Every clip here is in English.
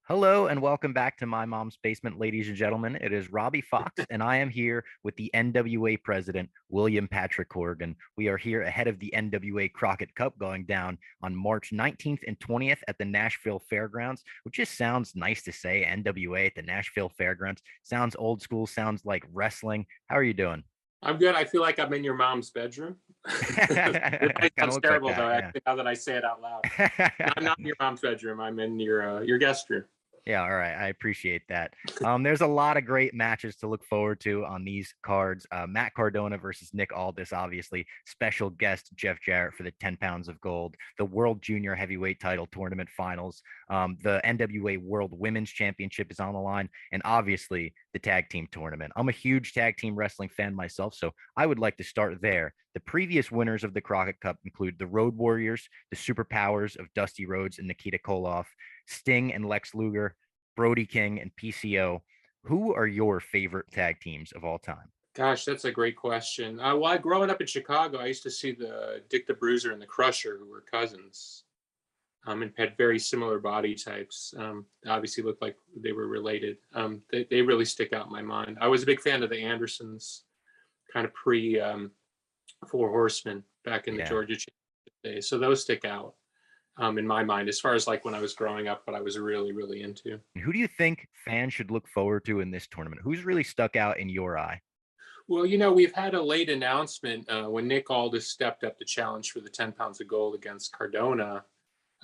Hello and welcome back to My Mom's Basement, ladies and gentlemen. It is Robbie Fox, and I am here with the NWA president, William Patrick Corgan. We are here ahead of the NWA Crockett Cup going down on March 19th and 20th at the Nashville Fairgrounds, which just sounds nice to say. NWA at the Nashville Fairgrounds sounds old school, sounds like wrestling. How are you doing? I'm good. I feel like I'm in your mom's bedroom. It might Kind of sound looks like terrible that, though, yeah. actually, now that I say it out loud. I'm not in your mom's bedroom. I'm in your guest room. Yeah, all right. I appreciate that. There's a lot of great matches to look forward to on these cards. Matt Cardona versus Nick Aldis, obviously. Special guest Jeff Jarrett for the 10 pounds of gold. The World Junior Heavyweight Title Tournament Finals. The NWA World Women's Championship is on the line, and obviously the Tag Team Tournament. I'm a huge tag team wrestling fan myself, so I would like to start there. The previous winners of the Crockett Cup include the Road Warriors, the Superpowers of Dusty Rhodes and Nikita Koloff, Sting and Lex Luger, Brody King and PCO. Who are your favorite tag teams of all time? Gosh, that's a great question. Growing up in Chicago, I used to see the Dick the Bruiser and the Crusher, who were cousins, and had very similar body types. Obviously, looked like they were related. They really stick out in my mind. I was a big fan of the Andersons, kind of pre Four Horsemen back in the Yeah. Georgia days. So those stick out in my mind as far as like when I was growing up, what I was really into. And who do you think fans should look forward to in this tournament? Who's really stuck out in your eye? Well, we've had a late announcement when Nick Aldis stepped up to challenge for the 10 pounds of gold against Cardona.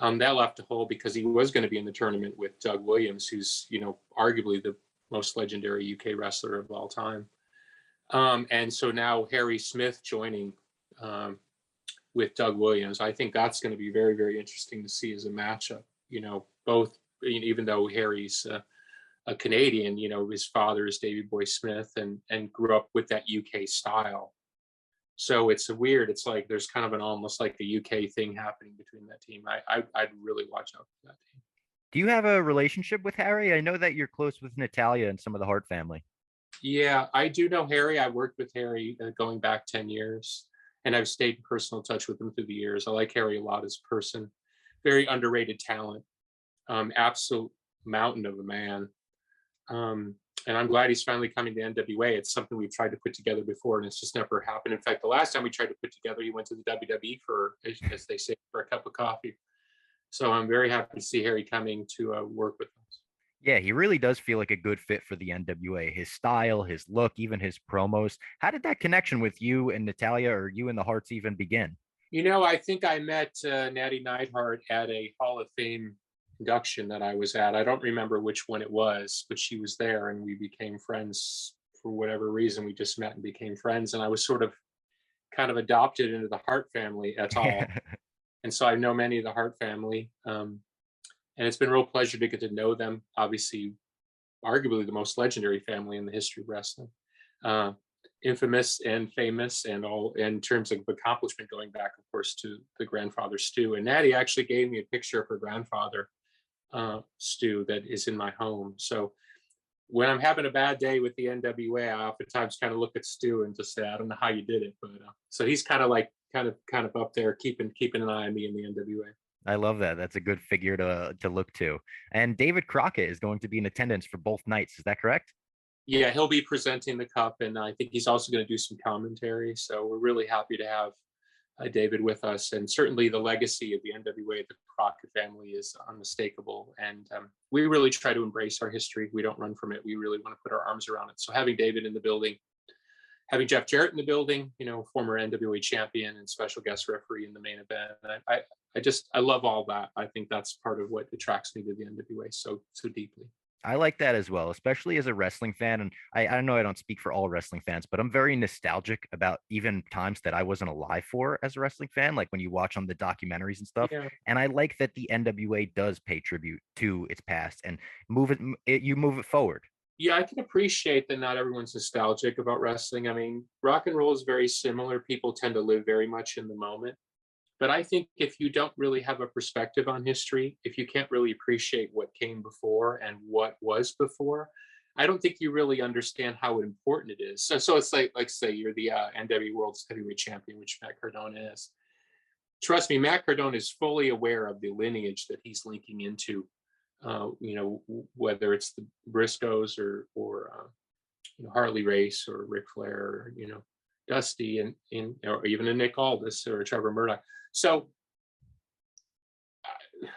That left a hole because he was going to be in the tournament with Doug Williams, who's, arguably the most legendary UK wrestler of all time. And so now Harry Smith joining with Doug Williams. I think that's going to be very interesting to see as a matchup. Both, even though Harry's a Canadian, his father is Davy Boy Smith and grew up with that UK style. So it's weird. It's like there's kind of an almost like the UK thing happening between that team. I'd really watch out for that team. Do you have a relationship with Harry? I know that you're close with Natalia and some of the Hart family. Yeah, I do know Harry. I worked with Harry going back 10 years, and I've stayed in personal touch with him through the years. I like Harry a lot as a person. Very underrated talent. Absolute mountain of a man. And I'm glad he's finally coming to NWA. It's something we've tried to put together before, and it's just never happened. In fact, the last time we tried to put together, he went to the WWE for, as they say, for a cup of coffee. So I'm very happy to see Harry coming to work with us. Yeah, he really does feel like a good fit for the NWA. His style, his look, even his promos. How did that connection with you and Natalia or you and the Harts even begin? I think I met Natty Neidhart at a Hall of Fame induction that I was at. I don't remember which one it was, but she was there and we became friends for whatever reason. We just met and became friends. And I was sort of kind of adopted into the Hart family at all. And so I know many of the Hart family. And it's been a real pleasure to get to know them. Obviously, arguably the most legendary family in the history of wrestling. Infamous and famous and all in terms of accomplishment going back, of course, to the grandfather Stu. And Natty actually gave me a picture of her grandfather, Stu, that is in my home. So when I'm having a bad day with the NWA, I oftentimes kind of look at Stu and just say, I don't know how you did it. But so he's kind of like kind of up there keeping an eye on me in the NWA. I love that. That's a good figure to look to. And David Crockett is going to be in attendance for both nights. Is that correct? Yeah, he'll be presenting the cup, and I think he's also going to do some commentary. So we're really happy to have David with us, and certainly the legacy of the NWA, the Crockett family, is unmistakable. And we really try to embrace our history. We don't run from it. We really want to put our arms around it. So having David in the building, having Jeff Jarrett in the building, former NWA champion and special guest referee in the main event. I love all that. I think that's part of what attracts me to the NWA so deeply. I like that as well, especially as a wrestling fan. And I know I don't speak for all wrestling fans, but I'm very nostalgic about even times that I wasn't alive for as a wrestling fan, like when you watch on the documentaries and stuff. Yeah. And I like that the NWA does pay tribute to its past and you move it forward. Yeah, I can appreciate that not everyone's nostalgic about wrestling. I mean, rock and roll is very similar. People tend to live very much in the moment. But I think if you don't really have a perspective on history, if you can't really appreciate what came before and what was before, I don't think you really understand how important it is. So it's like say you're the NWA World Heavyweight Champion, which Matt Cardona is. Trust me, Matt Cardona is fully aware of the lineage that he's linking into whether it's the Briscoes or Harley Race or Ric Flair, or, Dusty or even a Nick Aldis or a Trevor Murdoch. So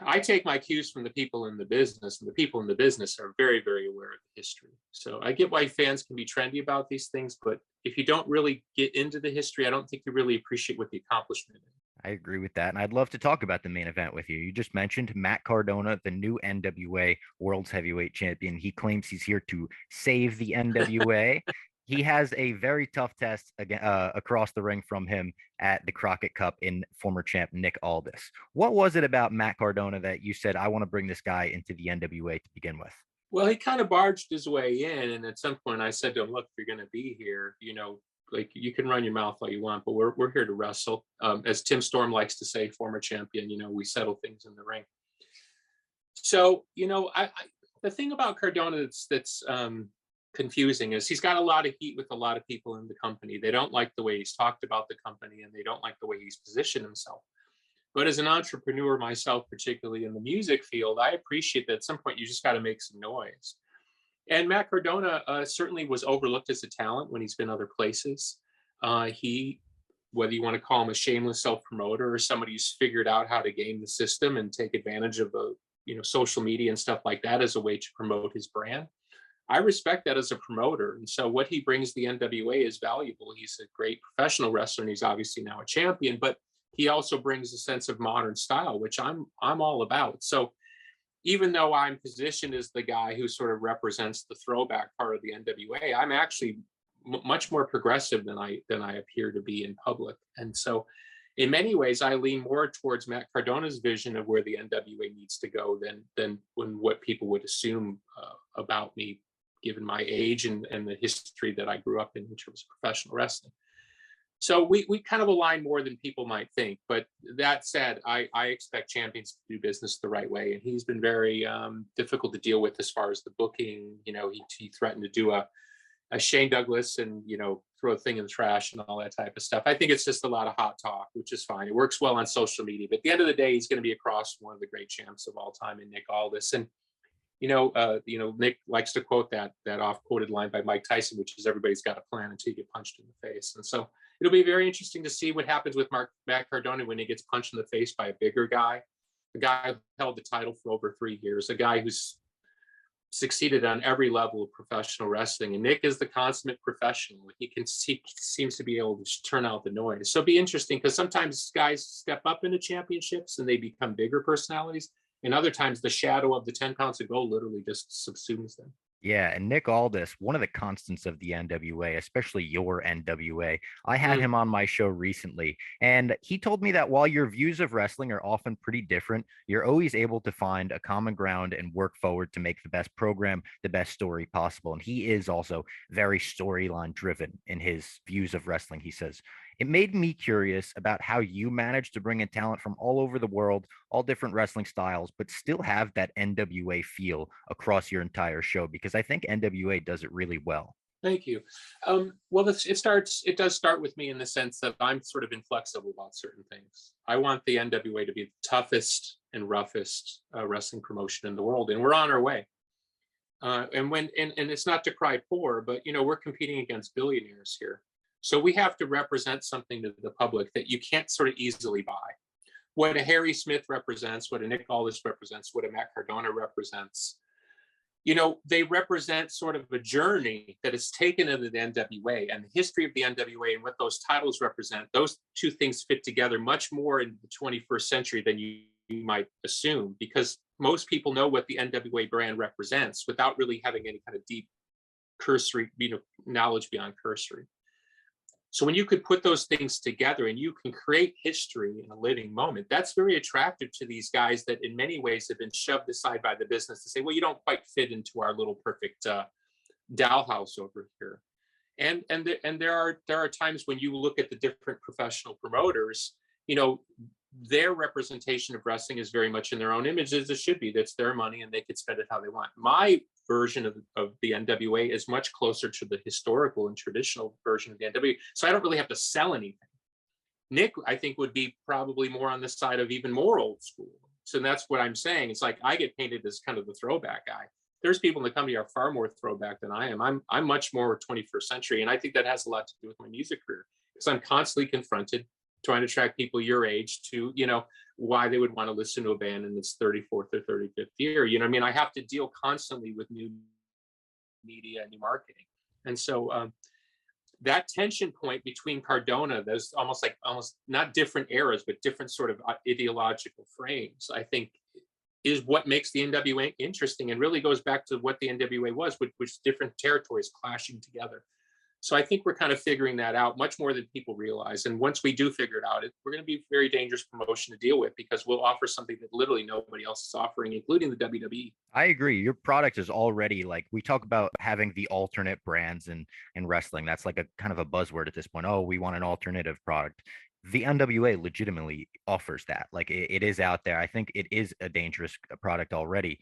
I take my cues from the people in the business, and the people in the business are very, very aware of the history. So I get why fans can be trendy about these things, but if you don't really get into the history, I don't think you really appreciate what the accomplishment is. I agree with that. And I'd love to talk about the main event with you. You just mentioned Matt Cardona, the new NWA World's Heavyweight Champion. He claims he's here to save the NWA. He has a very tough test again, across the ring from him at the Crockett Cup in former champ Nick Aldis. What was it about Matt Cardona that you said, I want to bring this guy into the NWA to begin with? Well, he kind of barged his way in. And at some point I said to him, look, if you're going to be here, like, you can run your mouth all you want, but we're here to wrestle. As Tim Storm likes to say, former champion, we settle things in the ring. So, the thing about Cardona that's confusing is he's got a lot of heat with a lot of people in the company. They don't like the way he's talked about the company, and they don't like the way he's positioned himself. But as an entrepreneur myself, particularly in the music field, I appreciate that at some point you just got to make some noise. And Matt Cardona certainly was overlooked as a talent when he's been other places. He, whether you want to call him a shameless self-promoter or somebody who's figured out how to game the system and take advantage of social media and stuff like that as a way to promote his brand, I respect that as a promoter. And so what he brings the NWA is valuable. He's a great professional wrestler, and he's obviously now a champion, but he also brings a sense of modern style, which I'm all about. So even though I'm positioned as the guy who sort of represents the throwback part of the NWA, I'm actually much more progressive than I appear to be in public. And so in many ways, I lean more towards Matt Cardona's vision of where the NWA needs to go than what people would assume about me, given my age and the history that I grew up in terms of professional wrestling. So we kind of align more than people might think. But that said, I expect champions to do business the right way. And he's been very difficult to deal with as far as the booking. He threatened to do a Shane Douglas and, throw a thing in the trash and all that type of stuff. I think it's just a lot of hot talk, which is fine. It works well on social media. But at the end of the day, he's going to be across one of the great champs of all time in Nick Aldis. And, Nick likes to quote that off-quoted line by Mike Tyson, which is everybody's got a plan until you get punched in the face. And so it'll be very interesting to see what happens with Matt Cardona when he gets punched in the face by a bigger guy, a guy who held the title for over 3 years, a guy who's succeeded on every level of professional wrestling. And Nick is the consummate professional. He seems to be able to turn out the noise. So it'll be interesting because sometimes guys step up into championships and they become bigger personalities. And other times the shadow of the 10 pounds of gold literally just subsumes them. Yeah, and Nick Aldis, one of the constants of the NWA, especially your NWA. I had him on my show recently, and he told me that while your views of wrestling are often pretty different, you're always able to find a common ground and work forward to make the best program, the best story possible. And he is also very storyline driven in his views of wrestling, he says. It made me curious about how you managed to bring in talent from all over the world, all different wrestling styles, but still have that NWA feel across your entire show, because I think NWA does it really well. Thank you. Well, it does start with me in the sense that I'm sort of inflexible about certain things. I want the NWA to be the toughest and roughest wrestling promotion in the world, and we're on our way. And it's not to cry poor, but we're competing against billionaires here. So we have to represent something to the public that you can't sort of easily buy. What a Harry Smith represents, what a Nick Aldis represents, what a Matt Cardona represents, they represent sort of a journey that is taken into the NWA and the history of the NWA and what those titles represent. Those two things fit together much more in the 21st century than you might assume, because most people know what the NWA brand represents without really having any kind of deep cursory, knowledge beyond cursory. So when you could put those things together and you can create history in a living moment, that's very attractive to these guys that in many ways have been shoved aside by the business to say, well, you don't quite fit into our little perfect dollhouse over here. And there are times when you look at the different professional promoters, their representation of wrestling is very much in their own image, as it should be. That's their money and they could spend it how they want. My version of the NWA is much closer to the historical and traditional version of the NWA. So I don't really have to sell anything. Nick, I think, would be probably more on the side of even more old school. So that's what I'm saying. It's like I get painted as kind of the throwback guy. There's people in the company are far more throwback than I am. I'm much more 21st century, and I think that has a lot to do with my music career, because I'm constantly confronted trying to attract people your age to, why they would want to listen to a band in its 34th or 35th year. I mean, I have to deal constantly with new media and new marketing, and so that tension point between Cardona, there's almost not different eras, but different sort of ideological frames, I think, is what makes the NWA interesting, and really goes back to what the NWA was, which different territories clashing together. So I think we're kind of figuring that out much more than people realize. And once we do figure it out, we're going to be a very dangerous promotion to deal with, because we'll offer something that literally nobody else is offering, including the WWE. I agree. Your product is already, like, we talk about having the alternate brands in wrestling. That's like a kind of a buzzword at this point. Oh, we want an alternative product. The NWA legitimately offers that. Like, it is out there. I think it is a dangerous product already.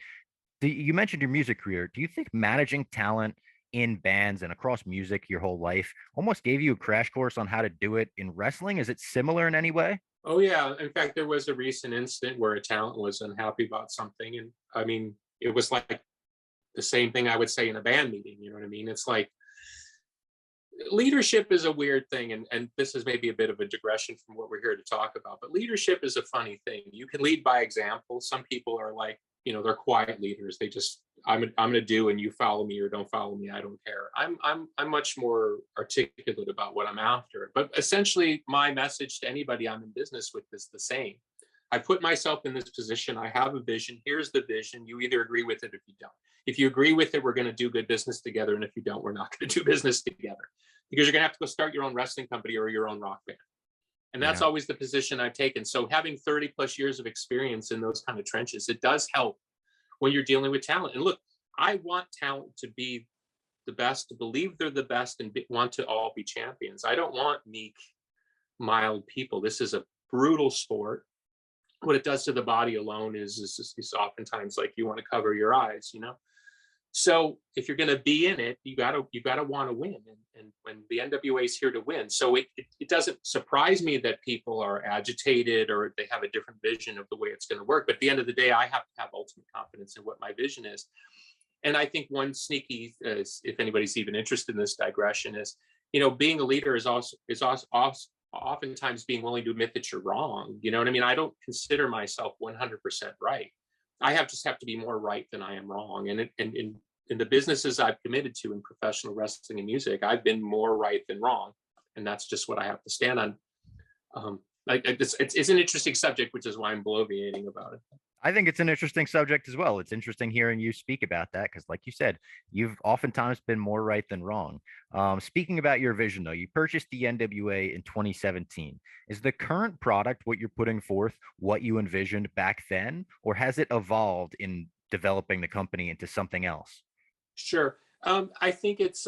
You mentioned your music career. Do you think managing talent in bands and across music your whole life almost gave you a crash course on how to do it in wrestling? Is it similar in any way? Oh yeah. In fact, there was a recent incident where a talent was unhappy about something. And I mean, it was like the same thing I would say in a band meeting. You know what I mean? It's like, leadership is a weird thing, and this is maybe a bit of a digression from what we're here to talk about, but leadership is a funny thing. You can lead by example. Some people are like, they're quiet leaders. They just, I'm going to do, and you follow me or don't follow me, I don't care. I'm much more articulate about what I'm after. But essentially, my message to anybody I'm in business with is the same. I put myself in this position. I have a vision. Here's the vision. You either agree with it or you don't. If you agree with it, we're going to do good business together. And if you don't, we're not going to do business together, because you're going to have to go start your own wrestling company or your own rock band. And that's always the position I've taken. So having 30 plus years of experience in those kind of trenches, it does help when you're dealing with talent. And look, I want talent to be the best, to believe they're the best, and want to all be champions. I don't want meek, mild people. This is a brutal sport. What it does to the body alone is oftentimes like you want to cover your eyes, So if you're going to be in it, you gotta want to win, and when the NWA is here to win. So it doesn't surprise me that people are agitated or they have a different vision of the way it's going to work. But at the end of the day, I have to have ultimate confidence in what my vision is. And I think one sneaky, if anybody's even interested in this digression, is being a leader is oftentimes being willing to admit that you're wrong. You know what I mean? I don't consider myself 100% right. I have to be more right than I am wrong. And in the businesses I've committed to in professional wrestling and music, I've been more right than wrong. And that's just what I have to stand on. It's an interesting subject, which is why I'm bloviating about it. I think it's an interesting subject as well. It's interesting hearing you speak about that because, like you said, you've oftentimes been more right than wrong. Speaking about your vision, though, you purchased the NWA in 2017. Is the current product what you're putting forth what you envisioned back then, or has it evolved in developing the company into something else? Sure. I think it's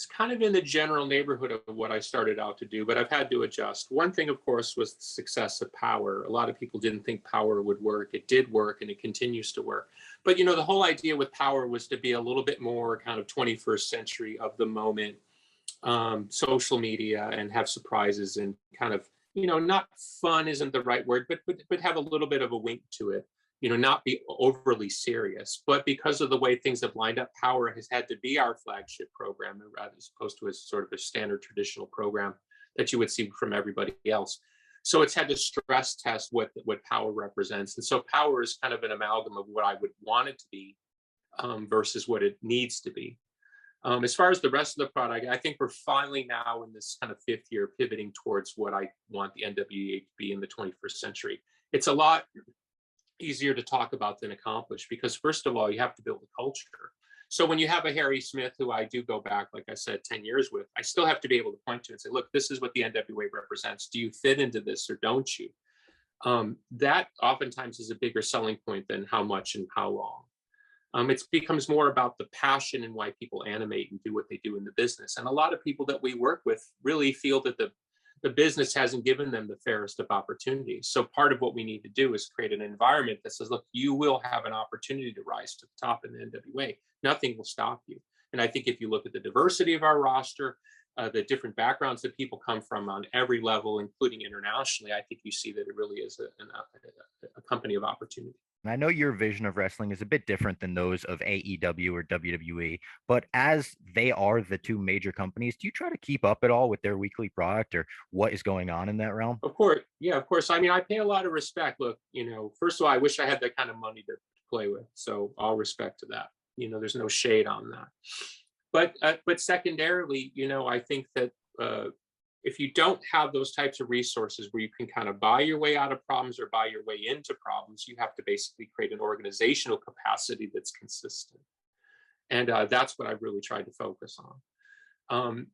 kind of in the general neighborhood of what I started out to do, but I've had to adjust. One thing, of course, was the success of Power. A lot of people didn't think Power would work. It did work, and it continues to work. But, the whole idea with Power was to be a little bit more kind of 21st century of the moment, social media, and have surprises and kind of, not fun isn't the right word, but have a little bit of a wink to it. Not be overly serious. But because of the way things have lined up, Power has had to be our flagship program, rather as opposed to a sort of a standard traditional program that you would see from everybody else. So it's had to stress test what Power represents. And so Power is kind of an amalgam of what I would want it to be versus what it needs to be. As far as the rest of the product, I think we're finally now in this kind of fifth year pivoting towards what I want the NWA to be in the 21st century. It's a lot easier to talk about than accomplish, because first of all, you have to build a culture. So when you have a Harry Smith, who I do go back, like I said, 10 years with, I still have to be able to point to and say, look, this is what the NWA represents. Do you fit into this or don't you? That oftentimes is a bigger selling point than how much and how long. It becomes more about the passion and why people animate and do what they do in the business. And a lot of people that we work with really feel that the business hasn't given them the fairest of opportunities. So part of what we need to do is create an environment that says, look, you will have an opportunity to rise to the top in the NWA. Nothing will stop you. And I think if you look at the diversity of our roster, the different backgrounds that people come from on every level, including internationally, I think you see that it really is a company of opportunity. And I know your vision of wrestling is a bit different than those of AEW or WWE, but as they are the two major companies, do you try to keep up at all with their weekly product or what is going on in that realm? Of course, yeah, of course. I mean, I pay a lot of respect. Look, first of all, I wish I had that kind of money to play with, so all respect to that. There's no shade on that. But secondarily, I think that if you don't have those types of resources where you can kind of buy your way out of problems or buy your way into problems, you have to basically create an organizational capacity that's consistent. And that's what I've really tried to focus on.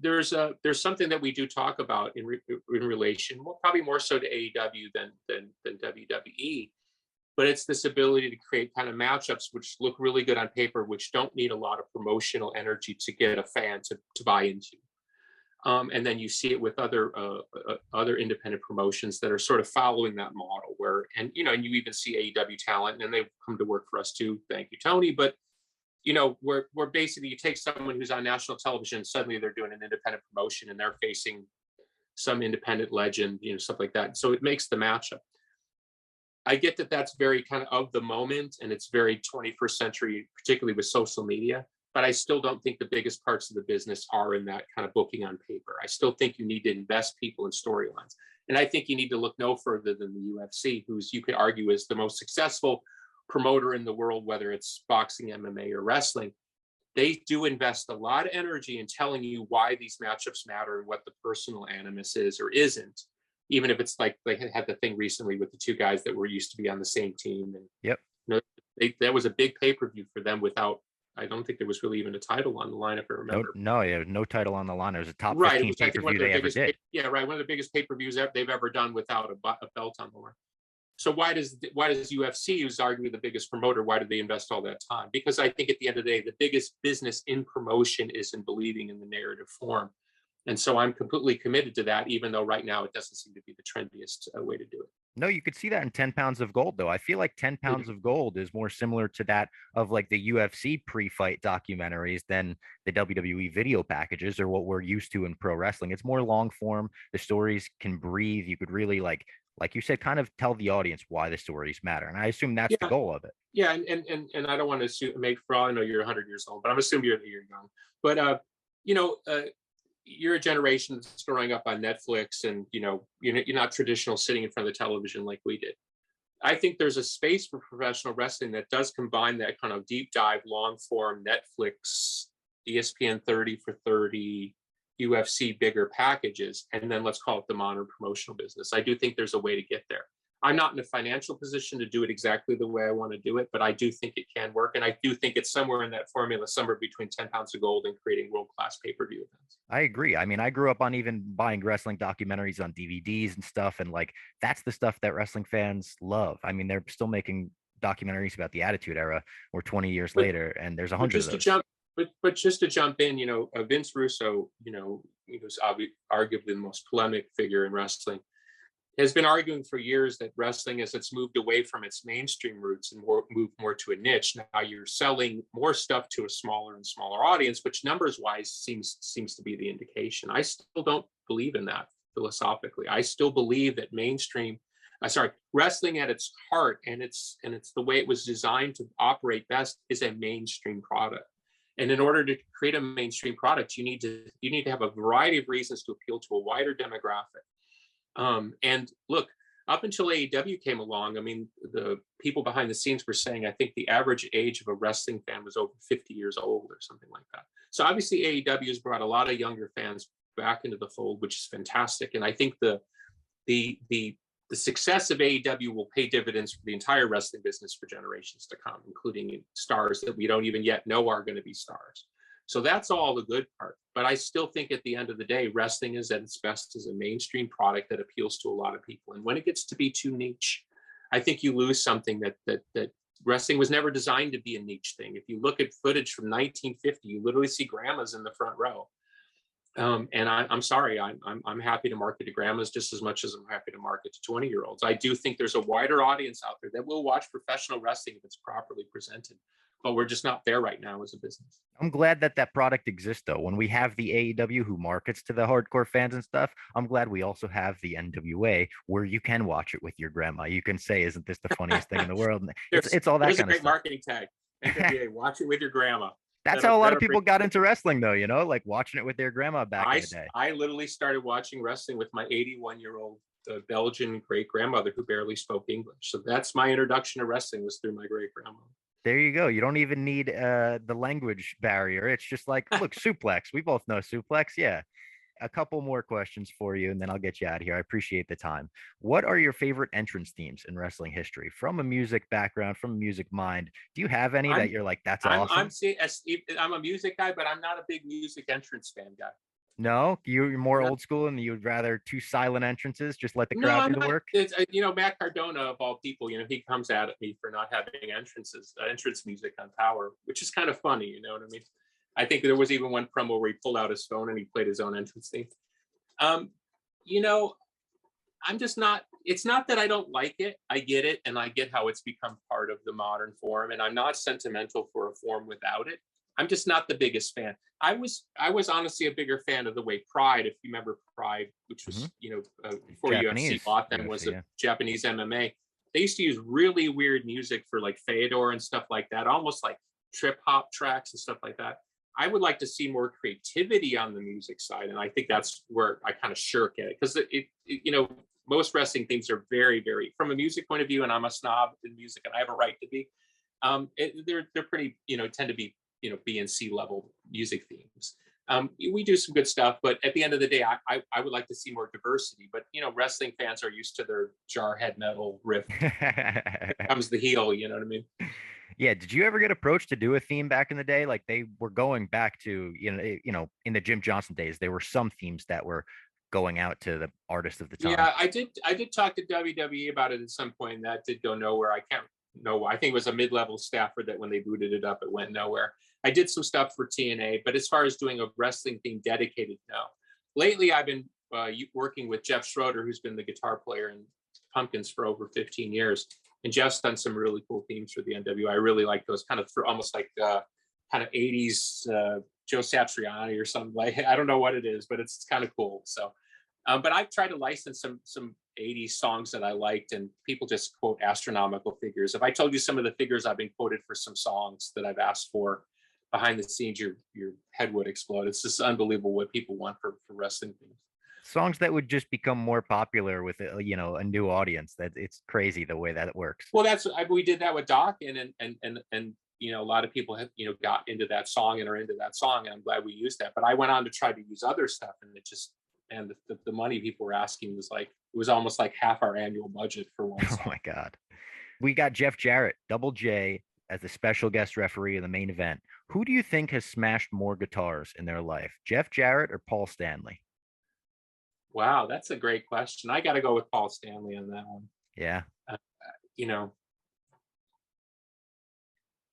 There's something that we do talk about in relation, well, probably more so to AEW than WWE. But it's this ability to create kind of matchups which look really good on paper, which don't need a lot of promotional energy to get a fan to buy into. And then you see it with other independent promotions that are sort of following that model and you even see AEW talent, and they've come to work for us too. Thank you, Tony. But, we're basically, you take someone who's on national television, suddenly they're doing an independent promotion and they're facing some independent legend, stuff like that. So it makes the matchup. I get that that's very kind of the moment, and it's very 21st century, particularly with social media, but I still don't think the biggest parts of the business are in that kind of booking on paper. I still think you need to invest people in storylines. And I think you need to look no further than the UFC, who's, you could argue, is the most successful promoter in the world, whether it's boxing, MMA, or wrestling. They do invest a lot of energy in telling you why these matchups matter and what the personal animus is or isn't. Even if it's like they had the thing recently with the two guys that were used to be on the same team. And yep, that was a big pay-per-view for them without, I don't think there was really even a title on the line, if I remember. No title on the line. It was a top 15 pay-per-view they ever did. Yeah, right. One of the biggest pay-per-views they've ever done without a belt on the line. So why does UFC, who's arguably the biggest promoter, why did they invest all that time? Because I think at the end of the day, the biggest business in promotion is in believing in the narrative form. And so I'm completely committed to that, even though right now it doesn't seem to be the trendiest way to do it. No, you could see that in 10 pounds of gold, though. I feel like 10 pounds of gold is more similar to that of like the UFC pre-fight documentaries than the WWE video packages or what we're used to in pro wrestling. It's more long form. The stories can breathe. You could really like you said, kind of tell the audience why the stories matter. And I assume that's the goal of it. Yeah. And I don't want to make, for all I know, you're 100 years old, but I'm assuming you're young. But, you're a generation that's growing up on Netflix, and you're not traditional sitting in front of the television like we did. I think there's a space for professional wrestling that does combine that kind of deep dive, long form Netflix, ESPN 30 for 30, UFC bigger packages, and then let's call it the modern promotional business. I do think there's a way to get there. I'm not in a financial position to do it exactly the way I want to do it, but I do think it can work. And I do think it's somewhere in that formula, somewhere between 10 pounds of gold and creating world-class pay-per-view events. I agree. I mean, I grew up on even buying wrestling documentaries on DVDs and stuff. And like, that's the stuff that wrestling fans love. I mean, they're still making documentaries about the Attitude Era or 20 years later, and there's 100 of those. But just to jump in, Vince Russo, he was arguably the most polemic figure in wrestling, has been arguing for years that wrestling, as it's moved away from its mainstream roots and moved more to a niche, now you're selling more stuff to a smaller and smaller audience, which numbers wise seems to be the indication. I still don't believe in that philosophically. I still believe that wrestling at its heart, and it's the way it was designed to operate best, is a mainstream product. And in order to create a mainstream product, you need to have a variety of reasons to appeal to a wider demographic. And look, up until AEW came along, I mean, the people behind the scenes were saying, I think the average age of a wrestling fan was over 50 years old or something like that. So obviously AEW has brought a lot of younger fans back into the fold, which is fantastic. And I think the success of AEW will pay dividends for the entire wrestling business for generations to come, including stars that we don't even yet know are going to be stars. So that's all the good part. But I still think at the end of the day, wrestling is at its best as a mainstream product that appeals to a lot of people. And when it gets to be too niche, I think you lose something that wrestling was never designed to be a niche thing. If you look at footage from 1950, you literally see grandmas in the front row. And I'm sorry, I'm happy to market to grandmas just as much as I'm happy to market to 20-year-olds. I do think there's a wider audience out there that will watch professional wrestling if it's properly presented, but we're just not there right now as a business. I'm glad that that product exists, though. When we have the AEW who markets to the hardcore fans and stuff, I'm glad we also have the NWA where you can watch it with your grandma. You can say, "Isn't this the funniest thing in the world?" And it's all that There's a kind of great stuff. marketing tag. NWA, watch it with your grandma. That's how a lot of people got into wrestling, though. You know, like watching it with their grandma back in the day. I literally started watching wrestling with my 81-year-old Belgian great grandmother who barely spoke English. So that's my introduction to wrestling, was through my great grandmother. There you go. You don't even need the language barrier. It's just like, look, suplex. We both know suplex. Yeah. A couple more questions for you, and then I'll get you out of here. I appreciate the time. What are your favorite entrance themes in wrestling history? From a music background, from a music mind, do you have any that you're like, that's awesome? I'm a music guy, but I'm not a big music entrance fan guy. No, you're more No, old school, and you'd rather two silent entrances, just let the no, crowd I'm do the not. work. It's, Matt Cardona of all people, he comes out at me for not having entrance music on Power, which is kind of funny. You know what I mean? I think there was even one promo where he pulled out his phone and he played his own entrance theme. Um, you know, I'm just not. It's not that I don't like it. I get it, and I get how it's become part of the modern form. And I'm not sentimental for a form without it. I'm just not the biggest fan. I was honestly a bigger fan of the way Pride, if you remember Pride, which was before UFC, bought them, was a Japanese MMA. They used to use really weird music for like Feodor and stuff like that, almost like trip hop tracks and stuff like that. I would like to see more creativity on the music side, and I think that's where I kind of shirk at it, because most wrestling themes are very, very, from a music point of view, and I'm a snob in music, and I have a right to be. They're pretty, tend to be, B and C level music themes. We do some good stuff, but at the end of the day, I would like to see more diversity. But wrestling fans are used to their jarhead metal riff. Here comes the heel. You know what I mean? Yeah. Did you ever get approached to do a theme back in the day? Like they were going back to, in the Jim Johnson days, there were some themes that were going out to the artist of the time. Yeah, I did talk to WWE about it at some point, and that did go nowhere. I can't know. I think it was a mid-level staffer that when they booted it up, it went nowhere. I did some stuff for TNA, but as far as doing a wrestling theme dedicated, no. Lately, I've been working with Jeff Schroeder, who's been the guitar player in Pumpkins for over 15 years. And Jeff's done some really cool themes for the NWA. I really like those kind of almost like kind of 80s Joe Satriani or something. Like, I don't know what it is, but it's kind of cool. So, but I've tried to license some 80s songs that I liked, and people just quote astronomical figures. If I told you some of the figures I've been quoted for some songs that I've asked for behind the scenes, your head would explode. It's just unbelievable what people want for wrestling themes. Songs that would just become more popular with a new audience. That it's crazy the way that it works. Well, we did that with Doc, and a lot of people have got into that song and are into that song, and I'm glad we used that. But I went on to try to use other stuff, and it just, and the money people were asking was like, it was almost like half our annual budget for one song. Oh my God. We got Jeff Jarrett, Double J, as the special guest referee in the main event. Who do you think has smashed more guitars in their life, Jeff Jarrett or Paul Stanley? Wow, that's a great question. I got to go with Paul Stanley on that one. Yeah.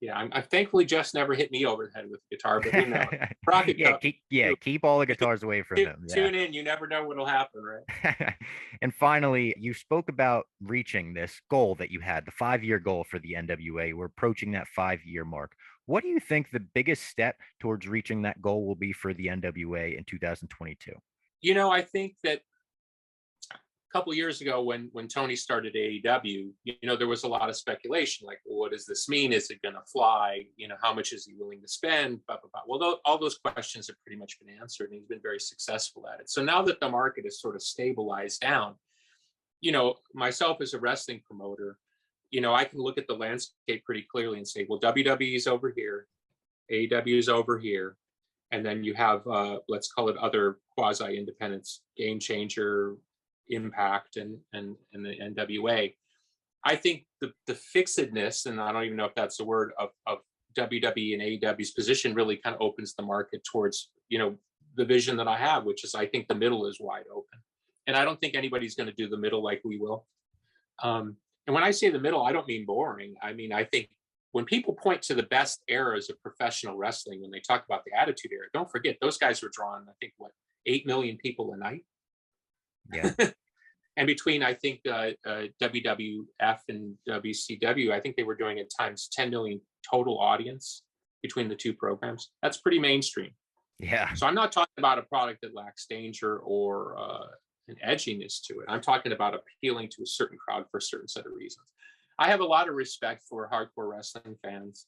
Yeah, I'm thankfully Jeff's never hit me over the head with the guitar, but who knows? Crockett Cup. Keep all the guitars away from him. Yeah. Tune in, you never know what'll happen, right? And finally, you spoke about reaching this goal that you had, the 5-year goal for the NWA. We're approaching that 5-year mark. What do you think the biggest step towards reaching that goal will be for the NWA in 2022? I think that a couple of years ago when Tony started AEW, there was a lot of speculation, like, well, what does this mean? Is it going to fly? How much is he willing to spend? Blah, blah, blah. Well, all those questions have pretty much been answered, and he's been very successful at it. So now that the market is sort of stabilized down, myself as a wrestling promoter, I can look at the landscape pretty clearly and say, well, WWE is over here, AEW is over here, and then you have, let's call it other quasi-independents, Game Changer, Impact, and the NWA. I think the fixedness, and I don't even know if that's the word, of WWE and AEW's position really kind of opens the market towards, the vision that I have, which is I think the middle is wide open. And I don't think anybody's going to do the middle like we will. And when I say the middle, I don't mean boring. I mean, I think when people point to the best eras of professional wrestling, when they talk about the Attitude Era, don't forget those guys were drawn, I think, 8 million people a night. Yeah. And between, I think, WWF and WCW, I think they were doing at times 10 million total audience between the two programs. That's pretty mainstream. Yeah. So I'm not talking about a product that lacks danger or an edginess to it. I'm talking about appealing to a certain crowd for a certain set of reasons. I have a lot of respect for hardcore wrestling fans.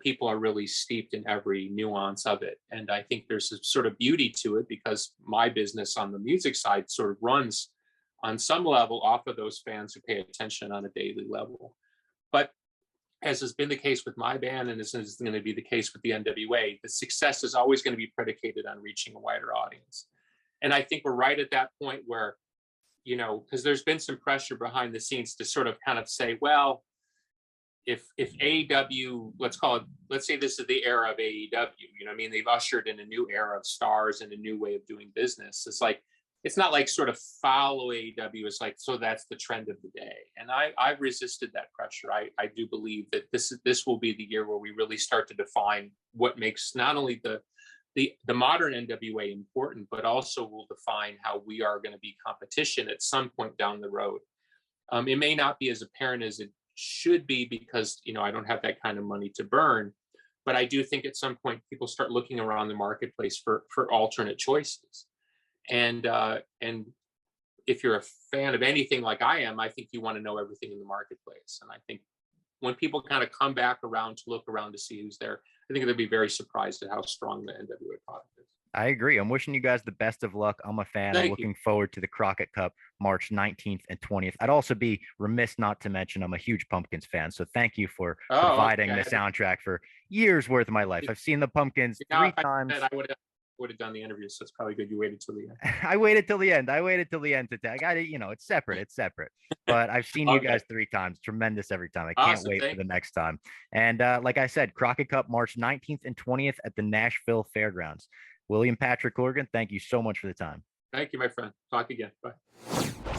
People are really steeped in every nuance of it. And I think there's a sort of beauty to it, because my business on the music side sort of runs on some level off of those fans who pay attention on a daily level. But as has been the case with my band, and as is going to be the case with the NWA, the success is always going to be predicated on reaching a wider audience. And I think we're right at that point where, you know, because there's been some pressure behind the scenes to sort of kind of say, well, if AEW, let's say this is the era of AEW, you know what I mean? They've ushered in a new era of stars and a new way of doing business. It's like, it's not like sort of follow AEW. It's like, so that's the trend of the day. And I've resisted that pressure. I do believe that this will be the year where we really start to define what makes not only the modern NWA important, but also will define how we are going to be competition at some point down the road. It may not be as apparent as it should be, because, you know, I don't have that kind of money to burn, but I do think at some point people start looking around the marketplace for alternate choices. And if you're a fan of anything like I am, I think you want to know everything in the marketplace. And I think when people kind of come back around to look around to see who's there, I think they'll be very surprised at how strong the NWA product is. I agree. I'm wishing you guys the best of luck. I'm a fan. I'm looking forward to the Crockett Cup, March 19th and 20th. I'd also be remiss not to mention I'm a huge Pumpkins fan. So thank you for providing the soundtrack for years worth of my life. I've seen the Pumpkins 3 times. I would have done the interview, so it's probably good you waited till the end. I waited till the end. To tag. It's separate. But I've seen you guys 3 times. Tremendous every time. I can't wait for the next time. And like I said, Crockett Cup, March 19th and 20th at the Nashville Fairgrounds. William Patrick Corgan, thank you so much for the time. Thank you, my friend. Talk again. Bye.